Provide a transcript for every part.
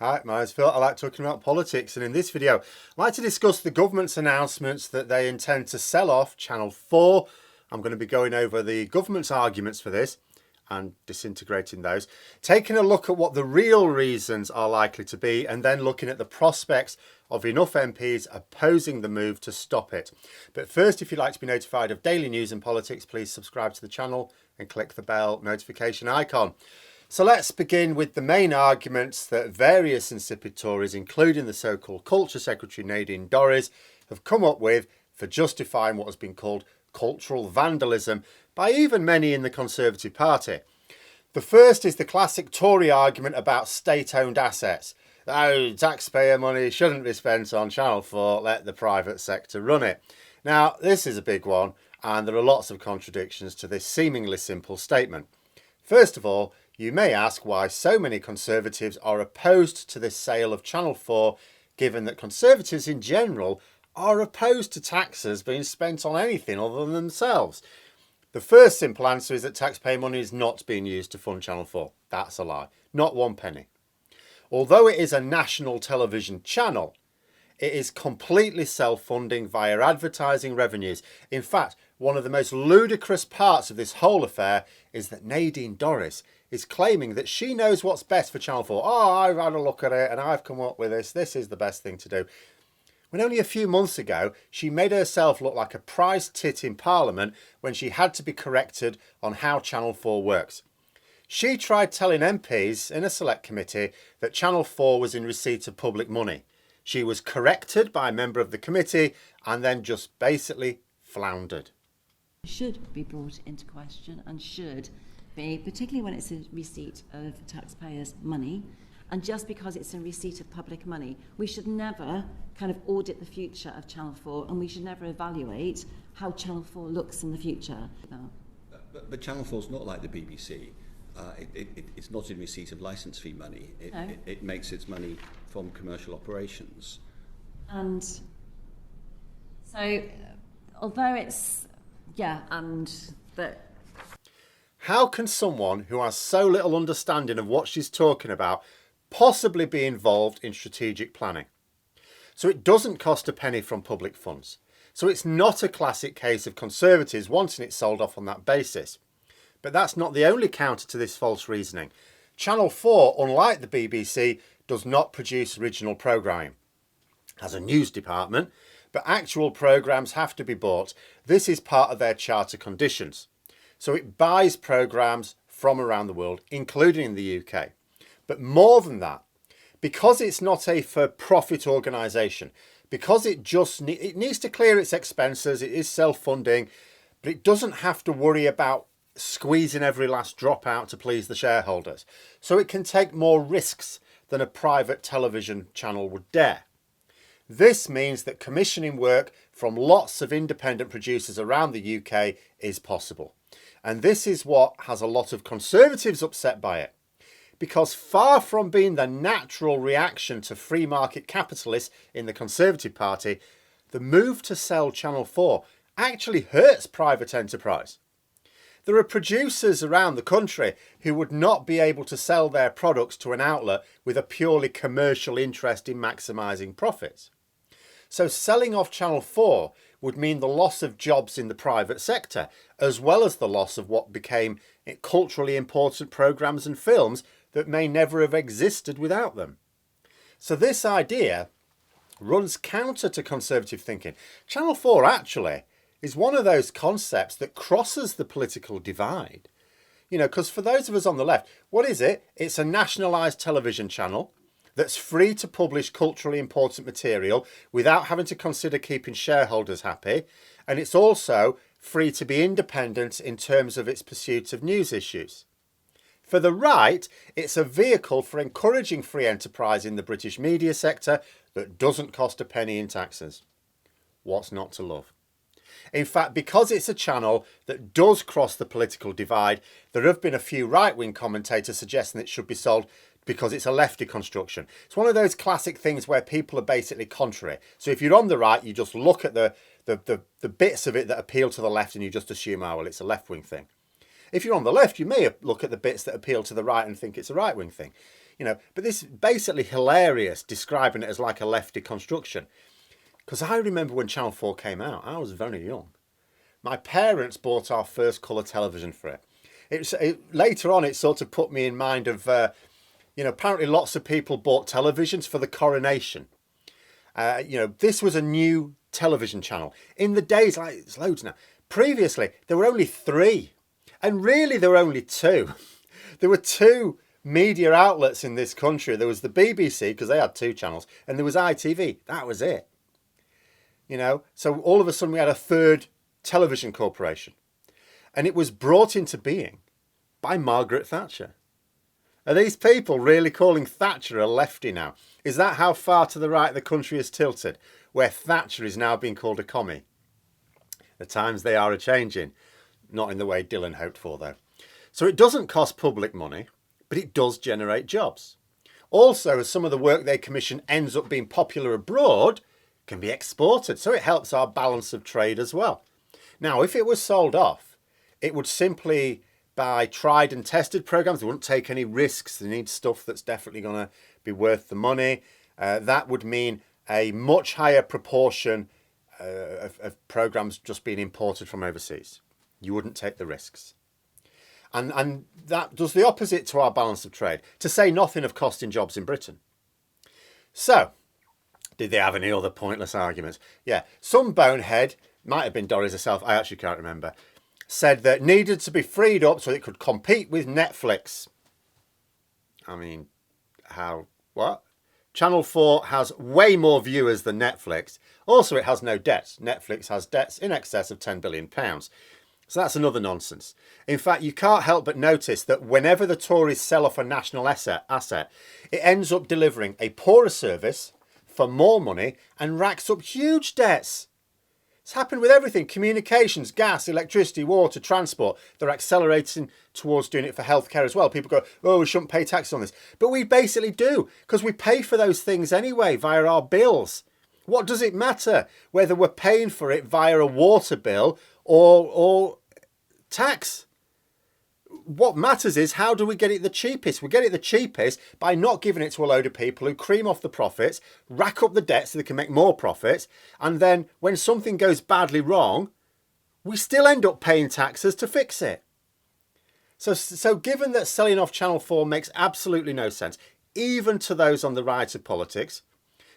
Hi, my name's Phil. I like talking about politics, and in this video, I'd like to discuss the government's announcements that they intend to sell off Channel 4. I'm going to be going over the government's arguments for this and disintegrating those, taking a look at what the real reasons are likely to be, and then looking at the prospects of enough MPs opposing the move to stop it. But first, if you'd like to be notified of daily news and politics, please subscribe to the channel and click the bell notification icon. So let's begin with the main arguments that various insipid Tories, including the so-called Culture Secretary Nadine Dorries, have come up with for justifying what has been called cultural vandalism by even many in the Conservative Party. The first is the classic Tory argument about state-owned assets. Oh, taxpayer money shouldn't be spent on Channel 4, let the private sector run it. Now, this is a big one, and there are lots of contradictions to this seemingly simple statement. First of all, you may ask why so many Conservatives are opposed to this sale of Channel 4, given that Conservatives in general are opposed to taxes being spent on anything other than themselves. The first simple answer is that taxpayer money is not being used to fund Channel 4. That's a lie. Not one penny. Although it is a national television channel, it is completely self-funding via advertising revenues. In fact, one of the most ludicrous parts of this whole affair is that Nadine Dorries is claiming that she knows what's best for Channel 4. Oh, I've had a look at it and I've come up with this. This is the best thing to do. When only a few months ago, she made herself look like a prize tit in Parliament when she had to be corrected on how Channel 4 works. She tried telling MPs in a select committee that Channel 4 was in receipt of public money. She was corrected by a member of the committee and then just basically floundered. Should be brought into question and should be, particularly when it's a receipt of taxpayers' money. And just because it's a receipt of public money, we should never kind of audit the future of Channel 4, and we should never evaluate how Channel 4 looks in the future. But Channel 4 is not like the BBC. It's not in receipt of licence fee money. It makes its money from commercial operations. And so, although it's, but how can someone who has so little understanding of what she's talking about possibly be involved in strategic planning? So it doesn't cost a penny from public funds. So it's not a classic case of Conservatives wanting it sold off on that basis. But that's not the only counter to this false reasoning. Channel 4, unlike the BBC, does not produce original programming. It has a news department, but actual programmes have to be bought. This is part of their charter conditions. So it buys programmes from around the world, including in the UK. But more than that, because it's not a for-profit organisation, because it needs to clear its expenses, it is self-funding, but it doesn't have to worry about squeezing every last drop out to please the shareholders. So it can take more risks than a private television channel would dare. This means that commissioning work from lots of independent producers around the UK is possible. And this is what has a lot of Conservatives upset by it. Because far from being the natural reaction to free market capitalists in the Conservative Party, the move to sell Channel 4 actually hurts private enterprise. There are producers around the country who would not be able to sell their products to an outlet with a purely commercial interest in maximising profits. So selling off Channel 4 would mean the loss of jobs in the private sector, as well as the loss of what became culturally important programmes and films that may never have existed without them. So this idea runs counter to Conservative thinking. Channel 4 actually is one of those concepts that crosses the political divide. You know, because for those of us on the left, what is it? It's a nationalised television channel that's free to publish culturally important material without having to consider keeping shareholders happy. And it's also free to be independent in terms of its pursuit of news issues. For the right, it's a vehicle for encouraging free enterprise in the British media sector that doesn't cost a penny in taxes. What's not to love? In fact, because it's a channel that does cross the political divide, there have been a few right-wing commentators suggesting it should be sold because it's a lefty construction. It's one of those classic things where people are basically contrary. So if you're on the right, you just look at the bits of it that appeal to the left and you just assume, oh, well, it's a left-wing thing. If you're on the left, you may look at the bits that appeal to the right and think it's a right-wing thing. But this is basically hilarious, describing it as like a lefty construction. Because I remember when Channel 4 came out, I was very young. My parents bought our first colour television for it. Later on, it sort of put me in mind of, apparently lots of people bought televisions for the coronation. This was a new television channel. In the days, like it's loads now. Previously, there were only 3. And really, there were only 2. There were 2 media outlets in this country. There was the BBC, because they had 2 channels, and there was ITV. That was it. So all of a sudden we had a third television corporation. And it was brought into being by Margaret Thatcher. Are these people really calling Thatcher a lefty now? Is that how far to the right the country has tilted, where Thatcher is now being called a commie? The times they are a-changing. Not in the way Dylan hoped for, though. So it doesn't cost public money, but it does generate jobs. Also, as some of the work they commission ends up being popular abroad, it can be exported, so it helps our balance of trade as well. Now, if it was sold off, it would simply buy tried and tested programs. They wouldn't take any risks. They need stuff that's definitely going to be worth the money. That would mean a much higher proportion of programs just being imported from overseas. You wouldn't take the risks. And that does the opposite to our balance of trade, to say nothing of costing jobs in Britain. So, did they have any other pointless arguments? Yeah, some bonehead, might have been Doris herself, I actually can't remember, said that needed to be freed up so it could compete with Netflix. I mean, how? What? Channel 4 has way more viewers than Netflix. Also, it has no debts. Netflix has debts in excess of £10 billion. So that's another nonsense. In fact, you can't help but notice that whenever the Tories sell off a national asset, it ends up delivering a poorer service for more money and racks up huge debts. It's happened with everything. Communications, gas, electricity, water, transport. They're accelerating towards doing it for healthcare as well. People go, oh, we shouldn't pay tax on this. But we basically do, because we pay for those things anyway via our bills. What does it matter whether we're paying for it via a water bill or tax? What matters is, how do we get it the cheapest? We get it the cheapest by not giving it to a load of people who cream off the profits, rack up the debt so they can make more profits, and then when something goes badly wrong, we still end up paying taxes to fix it. So given that selling off Channel 4 makes absolutely no sense, even to those on the right of politics,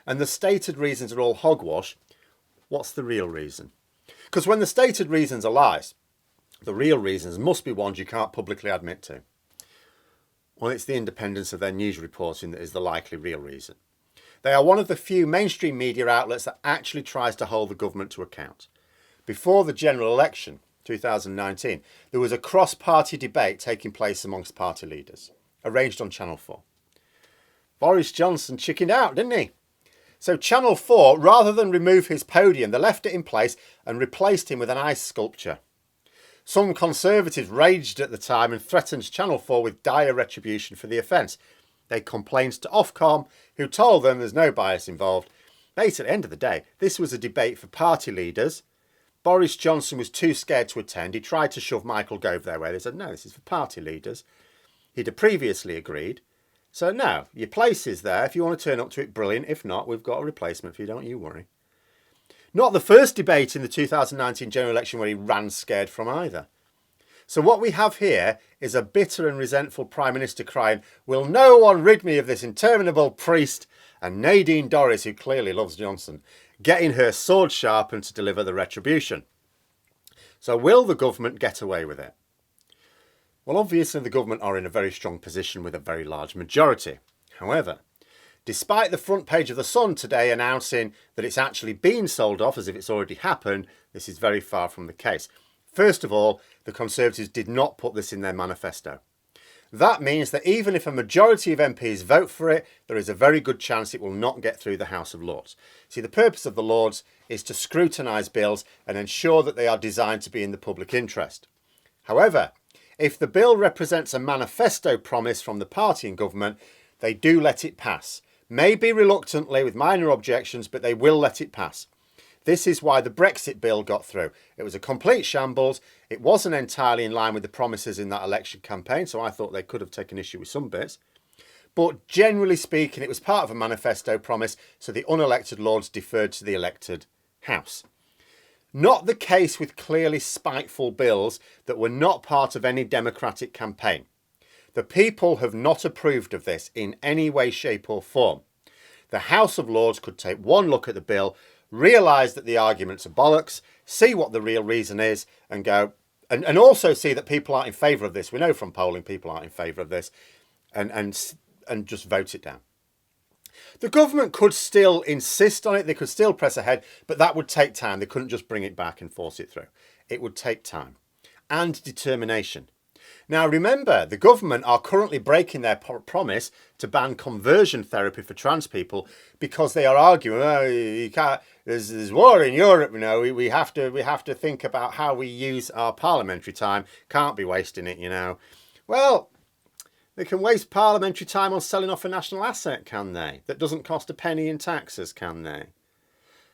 and the stated reasons are all hogwash, what's the real reason? Because when the stated reasons are lies, the real reasons must be ones you can't publicly admit to. Well, it's the independence of their news reporting that is the likely real reason. They are one of the few mainstream media outlets that actually tries to hold the government to account. Before the general election, 2019, there was a cross-party debate taking place amongst party leaders, arranged on Channel 4. Boris Johnson chickened out, didn't he? So Channel 4, rather than remove his podium, they left it in place and replaced him with an ice sculpture. Some Conservatives raged at the time and threatened Channel 4 with dire retribution for the offence. They complained to Ofcom, who told them there's no bias involved. Basically, at the end of the day, this was a debate for party leaders. Boris Johnson was too scared to attend. He tried to shove Michael Gove their way. They said, no, this is for party leaders. He'd previously agreed. So no, your place is there. If you want to turn up to it, brilliant. If not, we've got a replacement for you, don't you worry. Not the first debate in the 2019 general election where he ran scared from either. So what we have here is a bitter and resentful Prime Minister crying, will no one rid me of this interminable priest? And Nadine Dorries, who clearly loves Johnson, getting her sword sharpened to deliver the retribution. So will the government get away with it? Well, obviously the government are in a very strong position with a very large majority. However, despite the front page of The Sun today announcing that it's actually been sold off as if it's already happened, this is very far from the case. First of all, the Conservatives did not put this in their manifesto. That means that even if a majority of MPs vote for it, there is a very good chance it will not get through the House of Lords. See, the purpose of the Lords is to scrutinise bills and ensure that they are designed to be in the public interest. However, if the bill represents a manifesto promise from the party in government, they do let it pass. Maybe reluctantly with minor objections, but they will let it pass. This is why the Brexit bill got through. It was a complete shambles. It wasn't entirely in line with the promises in that election campaign, so I thought they could have taken issue with some bits. but generally speaking, it was part of a manifesto promise, so the unelected Lords deferred to the elected House. Not the case with clearly spiteful bills that were not part of any democratic campaign. The people have not approved of this in any way, shape or form. The House of Lords could take one look at the bill, realise that the arguments are bollocks, see what the real reason is, and go, and also see that people aren't in favour of this. We know from polling people aren't in favour of this, and just vote it down. The government could still insist on it, they could still press ahead, but that would take time. They couldn't just bring it back and force it through. It would take time and determination. Now remember, the government are currently breaking their promise to ban conversion therapy for trans people because they are arguing, oh, you can't, there's war in Europe, you know, we have to think about how we use our parliamentary time, can't be wasting it, you know. Well, they can waste parliamentary time on selling off a national asset, can they? That doesn't cost a penny in taxes, can they?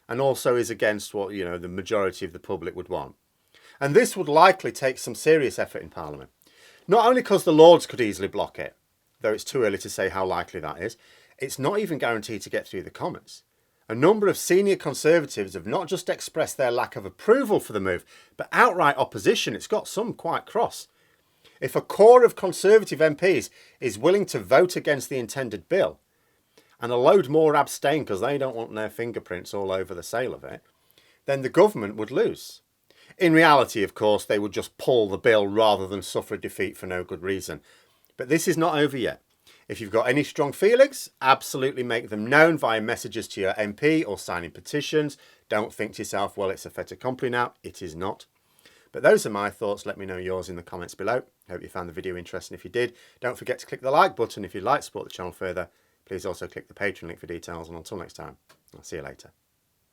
And also is against what, you know, the majority of the public would want. And this would likely take some serious effort in Parliament. Not only because the Lords could easily block it, though it's too early to say how likely that is, it's not even guaranteed to get through the Commons. A number of senior Conservatives have not just expressed their lack of approval for the move, but outright opposition. It's got some quite cross. If a core of Conservative MPs is willing to vote against the intended bill, and a load more abstain because they don't want their fingerprints all over the sale of it, then the government would lose. In reality, of course, they would just pull the bill rather than suffer defeat for no good reason. But this is not over yet. If you've got any strong feelings, absolutely make them known via messages to your MP or signing petitions. Don't think to yourself, well, it's a fait accompli now. It is not. But those are my thoughts. Let me know yours in the comments below. Hope you found the video interesting. If you did, don't forget to click the like button if you'd like to support the channel further. Please also click the Patreon link for details. And until next time, I'll see you later.